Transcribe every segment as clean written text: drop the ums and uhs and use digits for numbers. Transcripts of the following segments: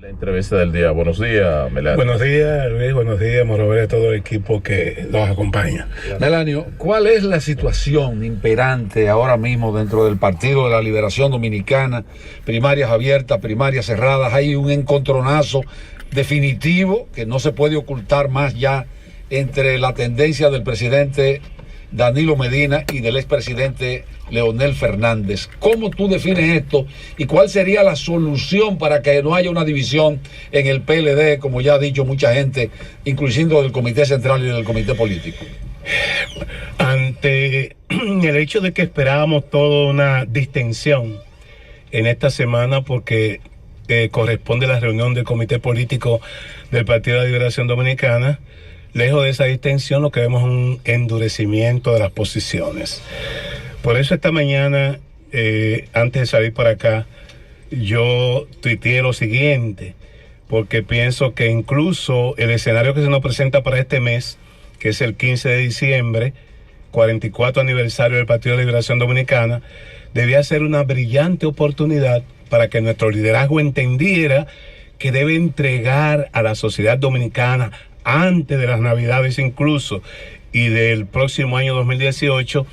La entrevista del día. Buenos días, Melanio. Buenos días, Luis. Buenos días, Morrover, a todo el equipo que nos acompaña. Melanio, ¿cuál es la situación imperante ahora mismo dentro del Partido de la Liberación Dominicana? Primarias abiertas, primarias cerradas. Hay un encontronazo definitivo que no se puede ocultar más ya entre la tendencia del presidente Danilo Medina y del expresidente Leonel Fernández. ¿Cómo tú defines esto y cuál sería la solución para que no haya una división en el PLD, como ya ha dicho mucha gente, incluyendo del Comité Central y del Comité Político? Ante el hecho de que esperábamos toda una distensión en esta semana porque corresponde la reunión del Comité Político del Partido de la Liberación Dominicana, lejos de esa distensión lo que vemos es un endurecimiento de las posiciones. Por eso esta mañana, antes de salir para acá, yo tuiteé lo siguiente, porque pienso que incluso el escenario que se nos presenta para este mes, que es el 15 de diciembre, 44 aniversario del Partido de Liberación Dominicana, debía ser una brillante oportunidad para que nuestro liderazgo entendiera que debe entregar a la sociedad dominicana, antes de las Navidades incluso, y del próximo año 2018,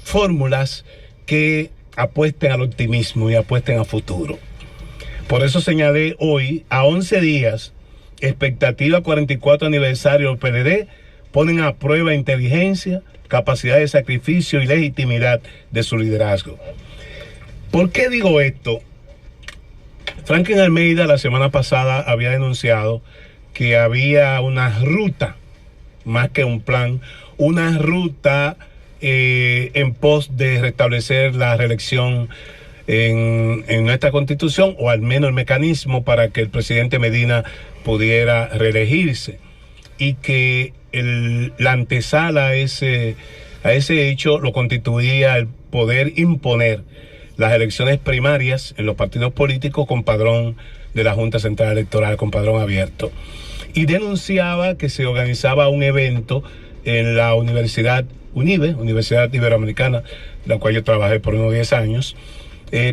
fórmulas que apuesten al optimismo y apuesten a futuro. Por eso señalé hoy, a 11 días, expectativa 44 aniversario del PLD, ponen a prueba inteligencia, capacidad de sacrificio y legitimidad de su liderazgo. ¿Por qué digo esto? Franklin Almeida la semana pasada había denunciado que había una ruta, más que un plan, una ruta en pos de restablecer la reelección en nuestra Constitución, o al menos el mecanismo para que el presidente Medina pudiera reelegirse, y que la antesala a ese hecho lo constituía el poder imponer las elecciones primarias en los partidos políticos con padrón de la Junta Central Electoral, con padrón abierto. Y denunciaba que se organizaba un evento en la Universidad UNIBE, Universidad Iberoamericana, la cual yo trabajé por unos 10 años,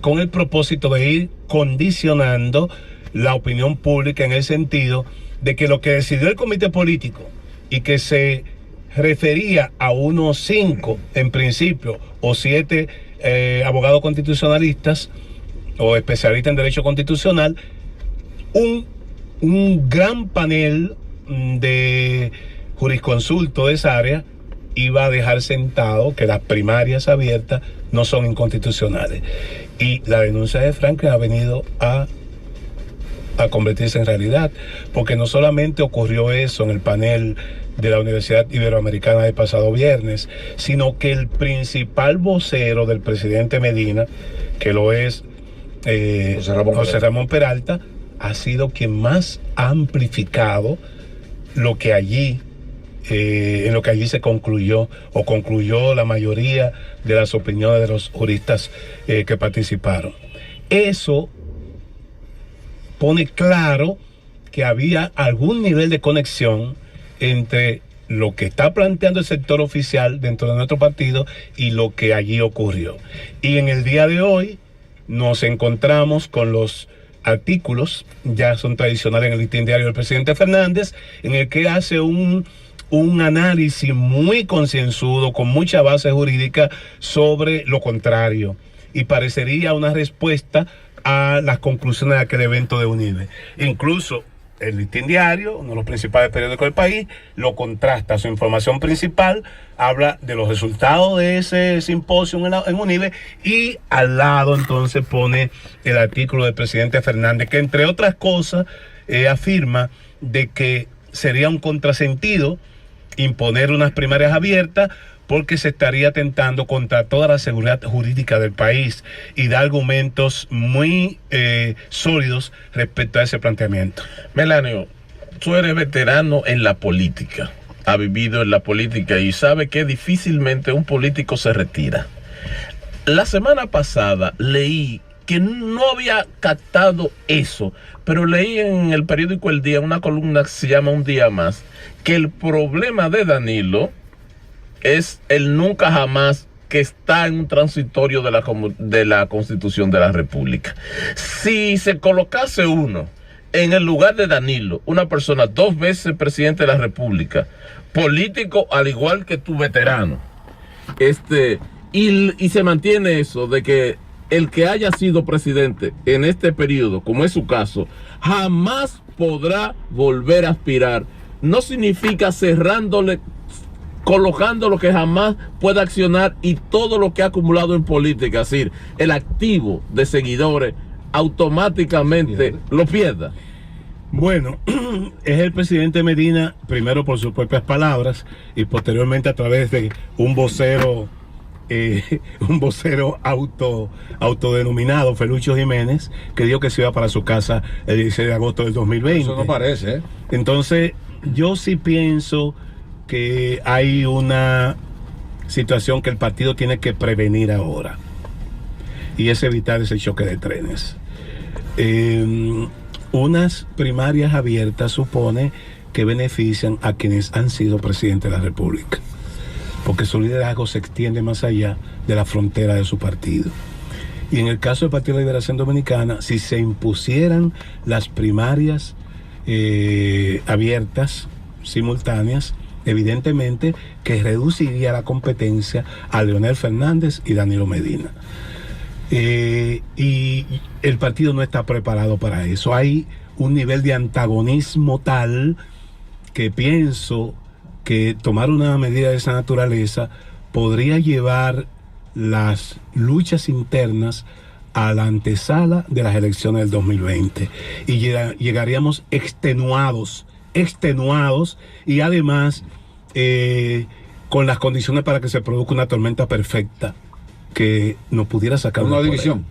con el propósito de ir condicionando la opinión pública en el sentido de que lo que decidió el comité político y que se refería a unos 5, en principio, o 7 abogados constitucionalistas o especialistas en derecho constitucional, un gran panel de jurisconsultos de esa área iba a dejar sentado que las primarias abiertas no son inconstitucionales. Y la denuncia de Franklin ha venido a convertirse en realidad, porque no solamente ocurrió eso en el panel de la Universidad Iberoamericana del pasado viernes, sino que el principal vocero del presidente Medina, que lo es José Ramón Peralta, ha sido quien más ha amplificado lo que allí en lo que allí se concluyó la mayoría de las opiniones de los juristas que participaron. Eso pone claro que había algún nivel de conexión entre lo que está planteando el sector oficial dentro de nuestro partido y lo que allí ocurrió. Y en el día de hoy nos encontramos con los artículos, ya son tradicionales en el listín diario del presidente Fernández, en el que hace un análisis muy concienzudo, con mucha base jurídica, sobre lo contrario, y parecería una respuesta a las conclusiones de aquel evento de UNIBE. Incluso el Listín Diario, uno de los principales periódicos del país, lo contrasta. Su información principal habla de los resultados de ese simposio en UNIBE, y al lado entonces pone el artículo del presidente Fernández, que entre otras cosas afirma de que sería un contrasentido imponer unas primarias abiertas porque se estaría atentando contra toda la seguridad jurídica del país, y da argumentos muy sólidos respecto a ese planteamiento. Melanio, tú eres veterano en la política, ha vivido en la política y sabe que difícilmente un político se retira. La semana pasada leí que no había captado eso, pero leí en el periódico El Día una columna que se llama Un Día Más, que el problema de Danilo es el nunca jamás, que está en un transitorio de la Constitución de la República. Si se colocase uno en el lugar de Danilo, una persona 2 veces presidente de la República, político al igual que tu veterano, y se mantiene eso de que el que haya sido presidente en este periodo, como es su caso, jamás podrá volver a aspirar, no significa cerrándole, colocando lo que jamás pueda accionar y todo lo que ha acumulado en política, es decir, el activo de seguidores automáticamente lo pierda. Bueno, es el presidente Medina, primero por sus propias palabras y posteriormente a través de un vocero autodenominado Felucho Jiménez, que dijo que se iba para su casa el 16 de agosto del 2020. Eso no parece, ¿eh? Entonces, yo sí pienso que hay una situación que el partido tiene que prevenir ahora, y es evitar ese choque de trenes. Unas primarias abiertas supone que benefician a quienes han sido presidentes de la República, porque su liderazgo se extiende más allá de la frontera de su partido. Y en el caso del Partido de la Liberación Dominicana, si se impusieran las primarias abiertas, simultáneas, evidentemente que reduciría la competencia a Leonel Fernández y Danilo Medina. Y el partido no está preparado para eso. Hay un nivel de antagonismo tal que pienso que tomar una medida de esa naturaleza podría llevar las luchas internas a la antesala de las elecciones del 2020 y llegaríamos extenuados y además con las condiciones para que se produzca una tormenta perfecta que nos pudiera sacar una división.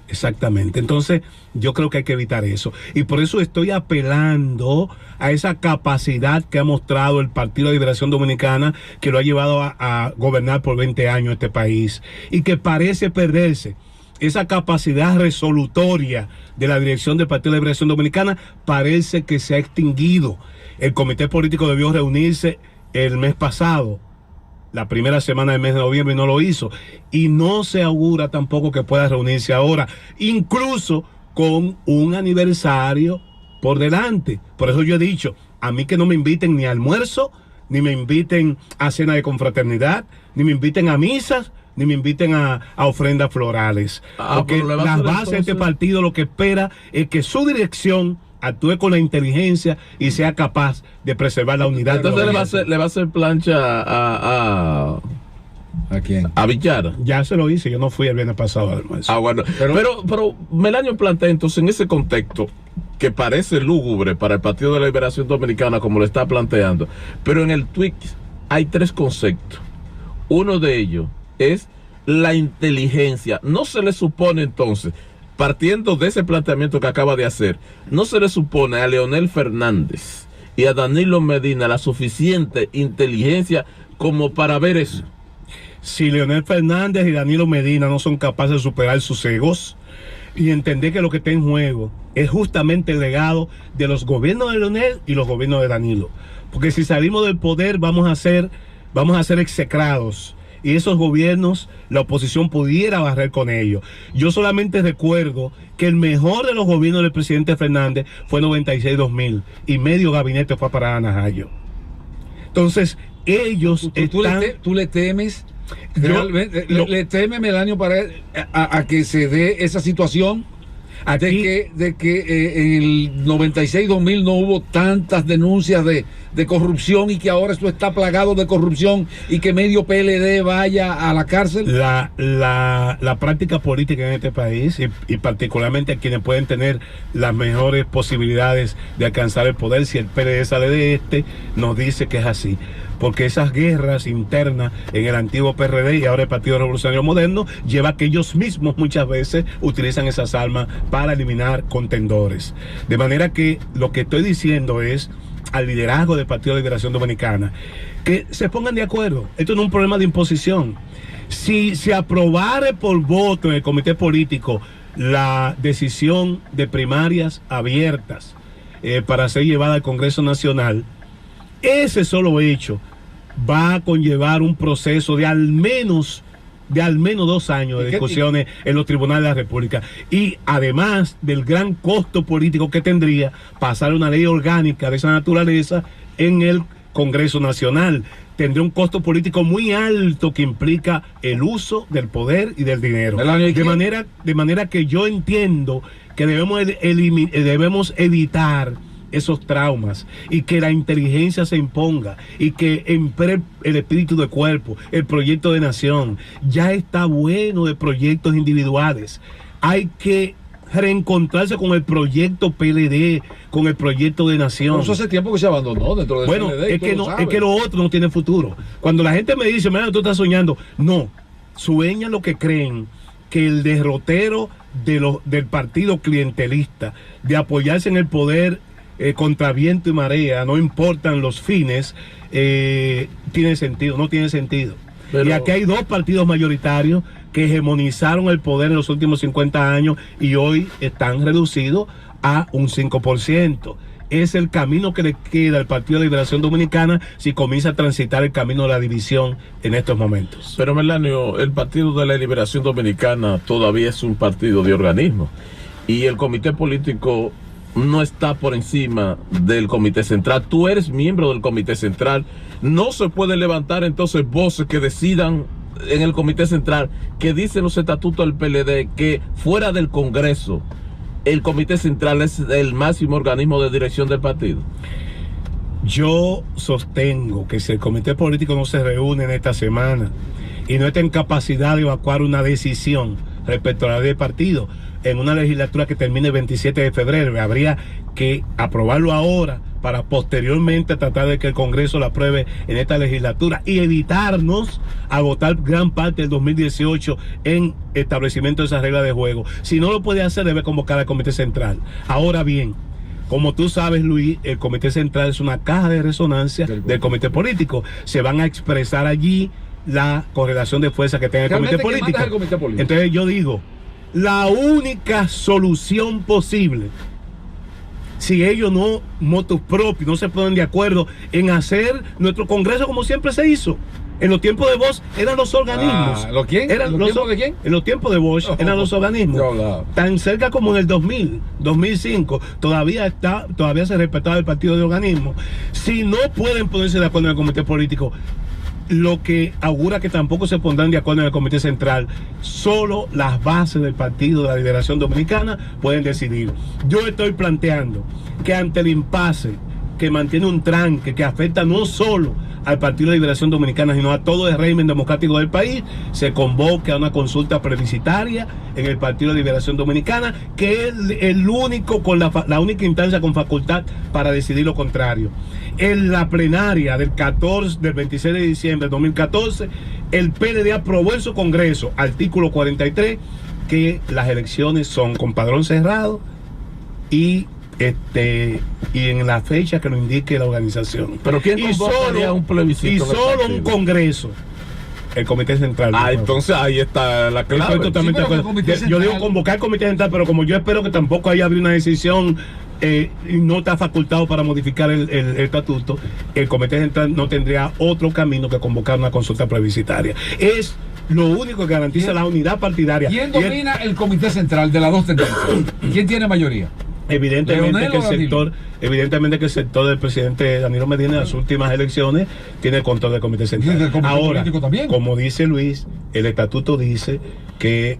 Exactamente. Entonces yo creo que hay que evitar eso, y por eso estoy apelando a esa capacidad que ha mostrado el Partido de Liberación Dominicana, que lo ha llevado a gobernar por 20 años este país y que parece perderse. Esa capacidad resolutoria de la dirección del Partido de Liberación Dominicana parece que se ha extinguido. El comité político debió reunirse el mes pasado, la primera semana del mes de noviembre, y no lo hizo, y no se augura tampoco que pueda reunirse ahora, incluso con un aniversario por delante. Por eso yo he dicho, a mí que no me inviten ni a almuerzo, ni me inviten a cena de confraternidad, ni me inviten a misas, ni me inviten a ofrendas florales, porque las bases de este partido lo que espera es que su dirección actúe con la inteligencia y sea capaz de preservar la unidad. Entonces le va a hacer plancha ¿a quién? A Villar. Ya se lo hice, yo no fui el viernes pasado al almuerzo. Bueno, pero Melanio plantea entonces en ese contexto que parece lúgubre para el Partido de la Liberación Dominicana como lo está planteando, pero en el tweet hay 3 conceptos. Uno de ellos es la inteligencia. No se le supone entonces, partiendo de ese planteamiento que acaba de hacer, no se le supone a Leonel Fernández y a Danilo Medina la suficiente inteligencia como para ver eso. Si Leonel Fernández y Danilo Medina no son capaces de superar sus egos y entender que lo que está en juego es justamente el legado de los gobiernos de Leonel y los gobiernos de Danilo, porque si salimos del poder vamos a ser execrados, y esos gobiernos la oposición pudiera barrer con ellos. Yo solamente recuerdo que el mejor de los gobiernos del presidente Fernández fue 96-2000 y medio gabinete fue para Anajayo. Entonces ellos ¿Tú le temes realmente, le teme Melanio a que se dé esa situación? De que en el 96-2000 no hubo tantas denuncias de corrupción y que ahora esto está plagado de corrupción y que medio PLD vaya a la cárcel. La práctica política en este país y particularmente a quienes pueden tener las mejores posibilidades de alcanzar el poder, si el PLD sale de nos dice que es así, porque esas guerras internas en el antiguo PRD y ahora el Partido Revolucionario Moderno lleva a que ellos mismos muchas veces utilizan esas armas para eliminar contendores. De manera que lo que estoy diciendo es al liderazgo del Partido de Liberación Dominicana que se pongan de acuerdo. Esto no es un problema de imposición. Si se aprobare por voto en el comité político la decisión de primarias abiertas para ser llevada al Congreso Nacional, ese solo hecho va a conllevar un proceso de al menos de al menos 2 años de discusiones en los tribunales de la República. Y además del gran costo político que tendría pasar una ley orgánica de esa naturaleza en el Congreso Nacional, tendría un costo político muy alto que implica el uso del poder y del dinero. De manera que yo entiendo que debemos evitar esos traumas y que la inteligencia se imponga y que emplee el espíritu de cuerpo, el proyecto de nación. Ya está bueno de proyectos individuales. Hay que reencontrarse con el proyecto PLD, con el proyecto de nación. Eso hace tiempo que se abandonó dentro del PLD. Es que lo otro no tiene futuro. Cuando la gente me dice, mira, tú estás soñando, no, sueñan lo que creen, que el derrotero del partido clientelista, de apoyarse en el poder contra viento y marea, no importan los fines, tiene sentido, no tiene sentido. Y aquí hay 2 partidos mayoritarios que hegemonizaron el poder en los últimos 50 años y hoy están reducidos a un 5%. Es el camino que le queda al Partido de Liberación Dominicana si comienza a transitar el camino de la división en estos momentos. Pero Melanio, el Partido de la Liberación Dominicana todavía es un partido de organismo y el comité político no está por encima del comité central. Tú eres miembro del comité central. No se puede levantar entonces voces que decidan en el comité central, que dicen los estatutos del PLD, que fuera del Congreso, el comité central es el máximo organismo de dirección del partido. Yo sostengo que si el comité político no se reúne en esta semana y no está en capacidad de evacuar una decisión respecto a la ley de partido en una legislatura que termine el 27 de febrero, habría que aprobarlo ahora para posteriormente tratar de que el Congreso lo apruebe en esta legislatura y evitarnos agotar gran parte del 2018 en establecimiento de esa regla de juego. Si no lo puede hacer, debe convocar al comité central. Ahora bien, como tú sabes, Luis, el comité central es una caja de resonancia del comité político. Se van a expresar allí la correlación de fuerza que tenga el comité político. Entonces yo digo, la única solución posible, si ellos no, motus propios, no se ponen de acuerdo en hacer nuestro Congreso como siempre se hizo. En los tiempos de Bosch eran los organismos. ¿Lo quién? ¿En los tiempos de quién? En los tiempos de Bosch eran los organismos. Tan cerca como en el 2000, 2005, todavía se respetaba el partido de organismos. Si no pueden ponerse de acuerdo en el comité político, lo que augura que tampoco se pondrán de acuerdo en el comité central, solo las bases del Partido de la Liberación Dominicana pueden decidir. Yo estoy planteando que ante el impasse que mantiene un tranque que afecta no solo al Partido de Liberación Dominicana, sino a todo el régimen democrático del país, se convoque a una consulta plebiscitaria en el Partido de Liberación Dominicana, que es el único la única instancia con facultad para decidir lo contrario. En la plenaria del 26 de diciembre de 2014, el PLD aprobó en su Congreso, artículo 43, que las elecciones son con padrón cerrado y en la fecha que lo indique la organización. Pero ¿quién convocaría un plebiscito? Y solo un Congreso, el comité central. Entonces ahí está la clave. Estoy totalmente de acuerdo. Yo digo convocar el comité central, pero como yo espero que tampoco haya habido una decisión y no está facultado para modificar el estatuto, el comité central no tendría otro camino que convocar una consulta plebiscitaria. Es lo único que garantiza la unidad partidaria. ¿Quién domina el comité central de las 2 tendencias? ¿Quién tiene mayoría? Evidentemente que el sector del presidente Danilo Medina en las últimas elecciones tiene el control del comité central. Ahora, como dice Luis, el estatuto dice que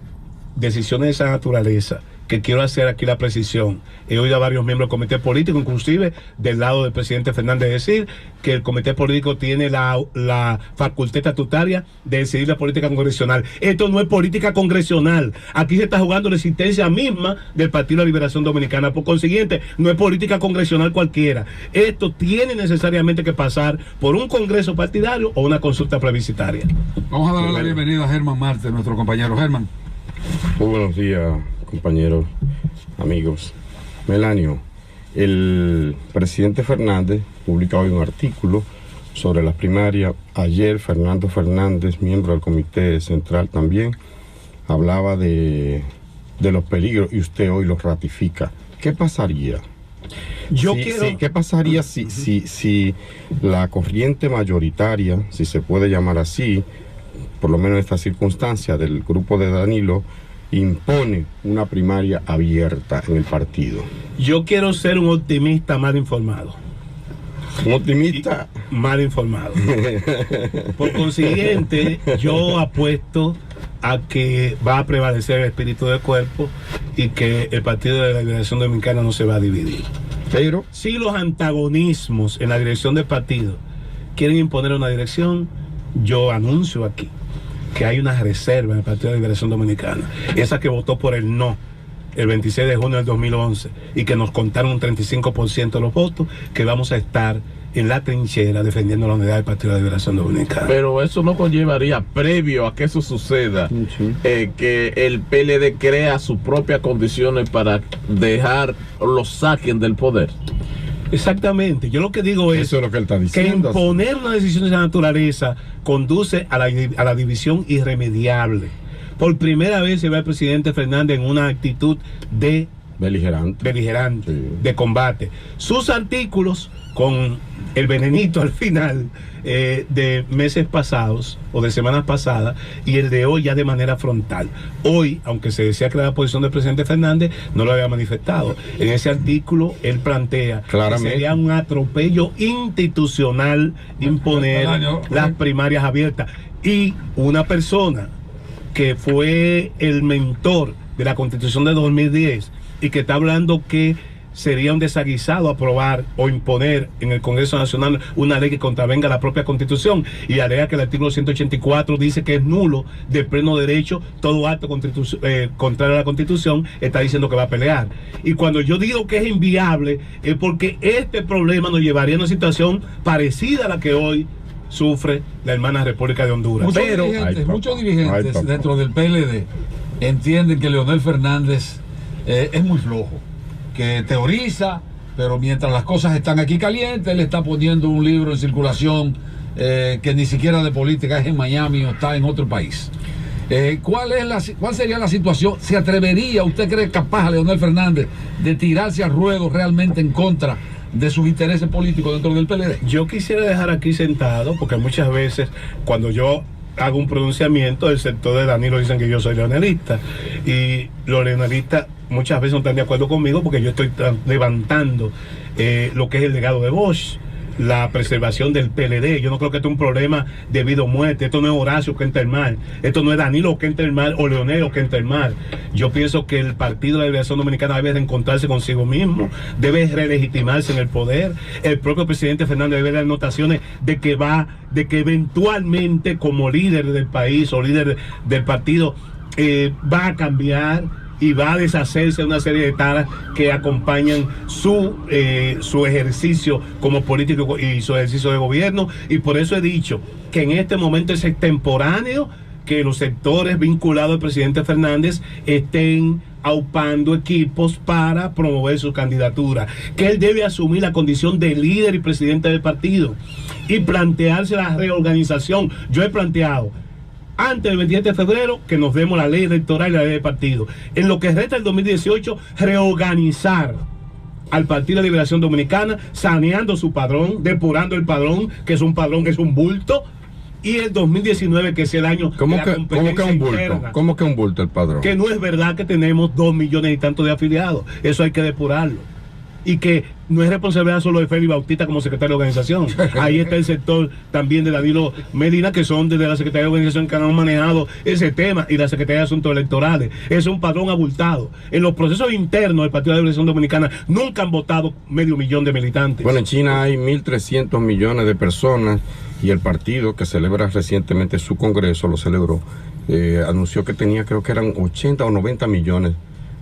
decisiones de esa naturaleza, que quiero hacer aquí la precisión, he oído a varios miembros del comité político, inclusive del lado del presidente Fernández, decir que el comité político tiene la facultad estatutaria de decidir la política congresional. Esto no es política congresional, aquí se está jugando la existencia misma del Partido de la Liberación Dominicana. Por consiguiente, no es política congresional cualquiera. Esto tiene necesariamente que pasar por un congreso partidario o una consulta plebiscitaria. Vamos a darle la bienvenida a Germán Marte, nuestro compañero. Germán. Muy buenos días, compañeros, amigos. Melanio, el presidente Fernández publica hoy un artículo sobre las primarias. Ayer Fernando Fernández, miembro del comité central también, hablaba de los peligros y usted hoy los ratifica. ¿Qué pasaría? ¿Qué pasaría si la corriente mayoritaria, si se puede llamar así, por lo menos esta circunstancia del grupo de Danilo, impone una primaria abierta en el partido. Yo quiero ser un optimista mal informado. Un optimista mal informado. Por consiguiente, yo apuesto a que va a prevalecer el espíritu del cuerpo y que el Partido de la Liberación Dominicana no se va a dividir. Pero si los antagonismos en la dirección del partido quieren imponer una dirección, yo anuncio aquí que hay una reserva en el Partido de la Liberación Dominicana, esa que votó por el no el 26 de junio del 2011 y que nos contaron un 35% de los votos, que vamos a estar en la trinchera defendiendo la unidad del Partido de la Liberación Dominicana. Pero eso no conllevaría, previo a que eso suceda, que el PLD crea sus propias condiciones para dejar o lo saquen del poder. Exactamente, yo lo que digo es, eso es lo que él está que diciendo. imponer una decisión de esa naturaleza conduce a la división irremediable. Por primera vez se ve al presidente Fernández en una actitud de beligerante, sí, de combate. Sus artículos con el venenito al final de meses pasados o de semanas pasadas, y el de hoy ya de manera frontal. Hoy, aunque se decía que la posición del presidente Fernández, no lo había manifestado. En ese artículo él plantea claramente que sería un atropello institucional imponer las primarias abiertas. Y una persona que fue el mentor de la Constitución de 2010 y que está hablando que sería un desaguisado aprobar o imponer en el Congreso Nacional una ley que contravenga la propia Constitución, y alega que el artículo 184 dice que es nulo de pleno derecho todo acto contrario a la Constitución, está diciendo que va a pelear. Y cuando yo digo que es inviable es porque este problema nos llevaría a una situación parecida a la que hoy sufre la hermana República de Honduras. Muchos dirigentes dentro del PLD entienden que Leonel Fernández es muy flojo, que teoriza, pero mientras las cosas están aquí calientes, él está poniendo un libro en circulación que ni siquiera de política es en Miami o está en otro país. ¿Cuál sería la situación? ¿Se atrevería, usted cree capaz, Leonel Fernández, de tirarse al ruedo realmente en contra de sus intereses políticos dentro del PLD? Yo quisiera dejar aquí sentado, porque muchas veces cuando yo hago un pronunciamiento, el sector de Danilo dicen que yo soy leonelista, y los leonelistas muchas veces no están de acuerdo conmigo porque yo estoy levantando lo que es el legado de Bosch, la preservación del PLD. Yo no creo que esto es un problema de vida o muerte. Esto no es Horacio que entra el mar, esto no es Danilo que entra el mar o Leonel que entra el mar. Yo pienso que el Partido de la Liberación Dominicana debe reencontrarse consigo mismo, debe relegitimarse en el poder. El propio presidente Fernández debe dar notaciones de que eventualmente como líder del país o líder del partido va a cambiar y va a deshacerse de una serie de taras que acompañan su ejercicio como político y su ejercicio de gobierno. Y por eso he dicho que en este momento es extemporáneo que los sectores vinculados al presidente Fernández estén aupando equipos para promover su candidatura, que él debe asumir la condición de líder y presidente del partido y plantearse la reorganización. Yo he planteado antes del 27 de febrero que nos demos la ley electoral y la ley de partido. En lo que resta del 2018, reorganizar al Partido de Liberación Dominicana, saneando su padrón, depurando el padrón, que es un bulto, y el 2019, que es el año de la competencia interna. ¿Cómo que un bulto el padrón? Que no es verdad que tenemos 2 millones y tantos de afiliados. Eso hay que depurarlo. Y que no es responsabilidad solo de Félix Bautista como secretario de organización. Ahí está el sector también de Danilo Medina, que son desde la Secretaría de Organización que han manejado ese tema, y la Secretaría de Asuntos Electorales. Es un padrón abultado. En los procesos internos del Partido de la Liberación Dominicana nunca han votado 500,000 de militantes. Bueno, en China hay 1.300 millones de personas, y el partido que celebra recientemente su congreso, lo celebró, anunció que tenía, creo que eran 80 o 90 millones.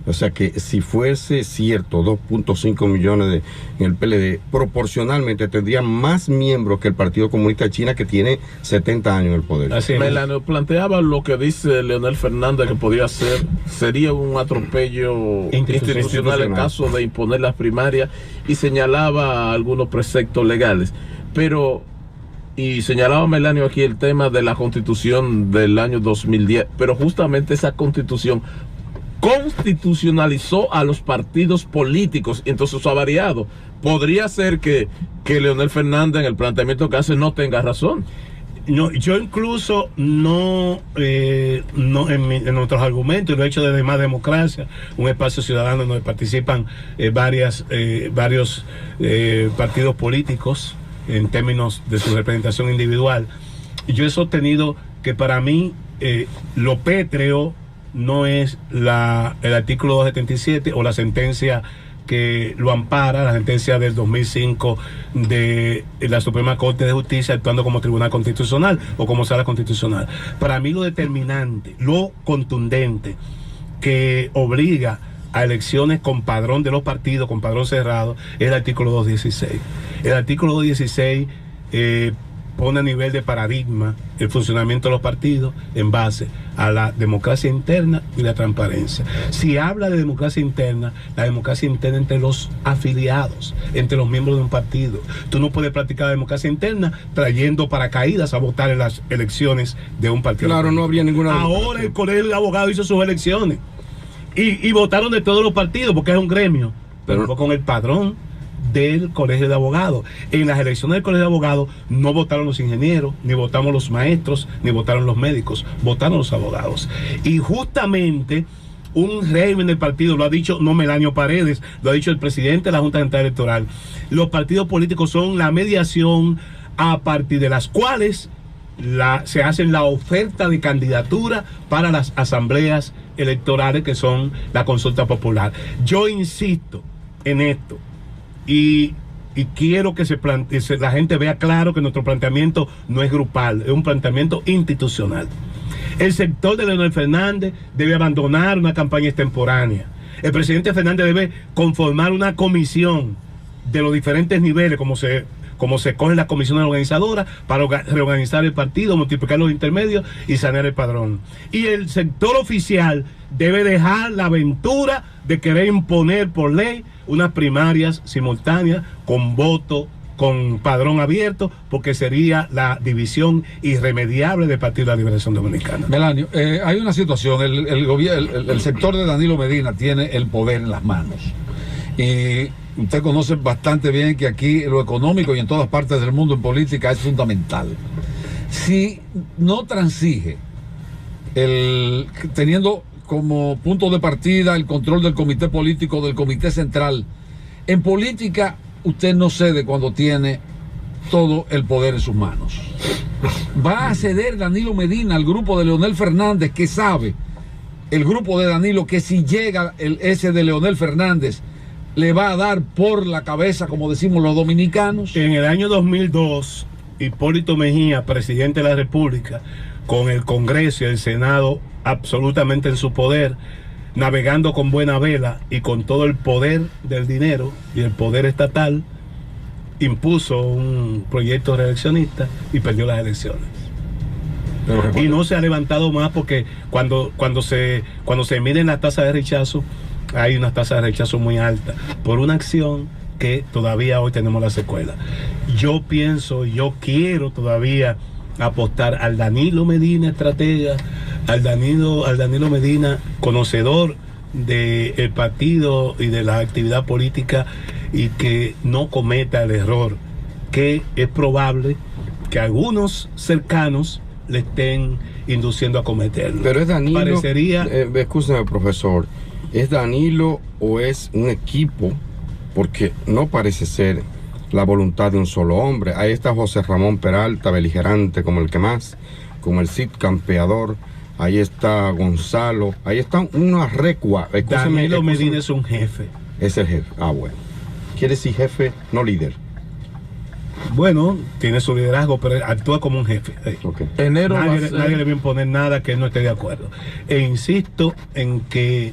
O sea que si fuese cierto 2.5 millones en el PLD, proporcionalmente tendría más miembros que el Partido Comunista de China, que tiene 70 años en el poder. Así Melano planteaba lo que dice Leonel Fernández que podría ser, sería un atropello institucional en caso de imponer las primarias, y señalaba algunos preceptos legales. Y señalaba Melanio aquí el tema de la Constitución del año 2010, pero justamente esa Constitución constitucionalizó a los partidos políticos, y entonces eso ha variado. Podría ser que Leonel Fernández en el planteamiento que hace no tenga razón. No, yo incluso no en nuestros argumentos, lo he hecho desde Más Democracia, un espacio ciudadano donde participan varios partidos políticos en términos de su representación individual. Yo he sostenido que para mí lo pétreo no es el artículo 277 o la sentencia que lo ampara, la sentencia del 2005 de la Suprema Corte de Justicia actuando como Tribunal Constitucional o como Sala Constitucional. Para mí lo determinante, lo contundente que obliga a elecciones con padrón de los partidos, con padrón cerrado, es el artículo 216. El artículo 216 pone a nivel de paradigma el funcionamiento de los partidos en base a la democracia interna y la transparencia. Si habla de democracia interna, la democracia interna entre los afiliados, entre los miembros de un partido. Tú no puedes practicar la democracia interna trayendo paracaídas a votar en las elecciones de un partido. Claro, no habría ninguna... Ahora el Colegio de Abogados hizo sus elecciones y votaron de todos los partidos porque es un gremio, pero fue con el padrón del Colegio de Abogados. En las elecciones del Colegio de Abogados no votaron los ingenieros, ni votamos los maestros, ni votaron los médicos, votaron los abogados. Y justamente un régimen del partido, lo ha dicho no Melanio Paredes, lo ha dicho el presidente de la Junta Central Electoral, los partidos políticos son la mediación a partir de las cuales se hacen la oferta de candidatura para las asambleas electorales que son la consulta popular. Yo insisto en esto. Y quiero que la gente vea claro que nuestro planteamiento no es grupal, es un planteamiento institucional. El sector de Leonel Fernández debe abandonar una campaña extemporánea. El presidente Fernández debe conformar una comisión de los diferentes niveles, como se cogen las comisiones organizadoras, para reorganizar el partido, multiplicar los intermedios y sanear el padrón. Y el sector oficial debe dejar la aventura de querer imponer por ley unas primarias simultáneas con voto, con padrón abierto, porque sería la división irremediable del Partido de la Liberación Dominicana. Melanio, hay una situación, el sector de Danilo Medina tiene el poder en las manos. Y usted conoce bastante bien que aquí lo económico y en todas partes del mundo en política es fundamental. Si no transige teniendo como punto de partida el control del comité político, del comité central, en política usted no cede cuando tiene todo el poder en sus manos. Va a ceder Danilo Medina al grupo de Leonel Fernández, que sabe el grupo de Danilo que si llega ese de Leonel Fernández le va a dar por la cabeza, como decimos los dominicanos. En el año 2002, Hipólito Mejía, presidente de la República, con el Congreso y el Senado absolutamente en su poder, navegando con buena vela y con todo el poder del dinero y el poder estatal, impuso un proyecto reeleccionista y perdió las elecciones. Y no se ha levantado más, porque cuando se miden las tasas de rechazo, hay unas tasas de rechazo muy altas por una acción que todavía hoy tenemos la secuela. Yo quiero todavía apostar al Danilo Medina estratega, al Danilo Medina conocedor del partido y de la actividad política, y que no cometa el error que es probable que algunos cercanos le estén induciendo a cometerlo. Pero es Danilo, escúcheme, profesor, ¿es Danilo o es un equipo? Porque no parece ser la voluntad de un solo hombre. Ahí está José Ramón Peralta, beligerante como el que más, como el Cid campeador. Ahí está Gonzalo, ahí están una recua. Danilo Medina es un jefe. Es el jefe, bueno. Quiere decir jefe, no líder. Bueno, tiene su liderazgo, pero actúa como un jefe. Okay. Nadie le va a imponer nada que él no esté de acuerdo. E insisto en que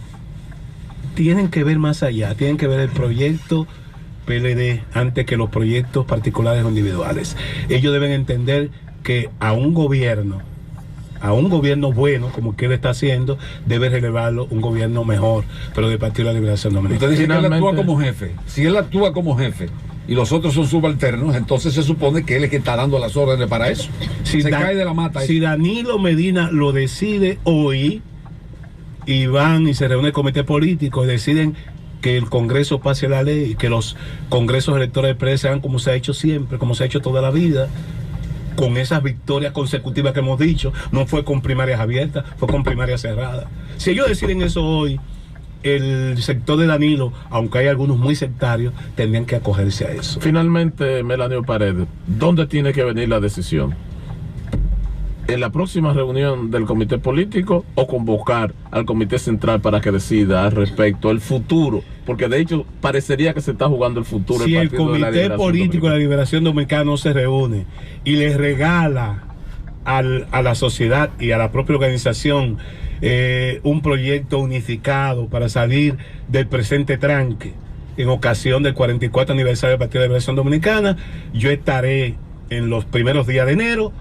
tienen que ver más allá, tienen que ver el proyecto PLD antes que los proyectos particulares o individuales. Ellos deben entender que a un gobierno bueno, como que él está haciendo, debe relevarlo un gobierno mejor, pero del Partido de la Liberación Dominicana. Usted dice que él actúa como jefe. Si él actúa como jefe y los otros son subalternos, entonces se supone que él es que está dando las órdenes para eso. Si cae de la mata. Si Danilo Medina lo decide hoy, y van y se reúne el comité político y deciden que el Congreso pase la ley, que los congresos electorales del PLD sean como se ha hecho siempre, como se ha hecho toda la vida, con esas victorias consecutivas que hemos dicho. No fue con primarias abiertas, fue con primarias cerradas. Si ellos deciden eso hoy, el sector de Danilo, aunque hay algunos muy sectarios, tendrían que acogerse a eso. Finalmente, Melanio Paredes, ¿dónde tiene que venir la decisión? ¿En la próxima reunión del comité político o convocar al comité central para que decida al respecto el futuro? Porque de hecho parecería que se está jugando el futuro. Si el comité político de la Liberación Dominicana no se reúne y le regala a la sociedad y a la propia organización un proyecto unificado para salir del presente tranque en ocasión del 44 aniversario del Partido de la Liberación Dominicana, yo estaré en los primeros días de enero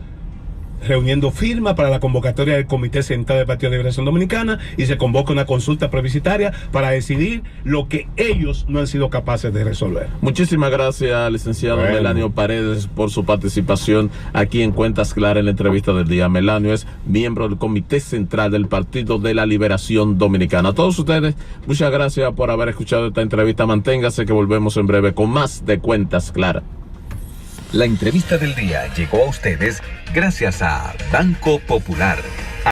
reuniendo firmas para la convocatoria del Comité Central del Partido de Liberación Dominicana, y se convoca una consulta plebiscitaria para decidir lo que ellos no han sido capaces de resolver. Muchísimas gracias, licenciado Melanio Paredes, por su participación aquí en Cuentas Claras en la entrevista del día. Melanio es miembro del Comité Central del Partido de la Liberación Dominicana. A todos ustedes, muchas gracias por haber escuchado esta entrevista. Manténgase que volvemos en breve con más de Cuentas Claras. La entrevista del día llegó a ustedes gracias a Banco Popular.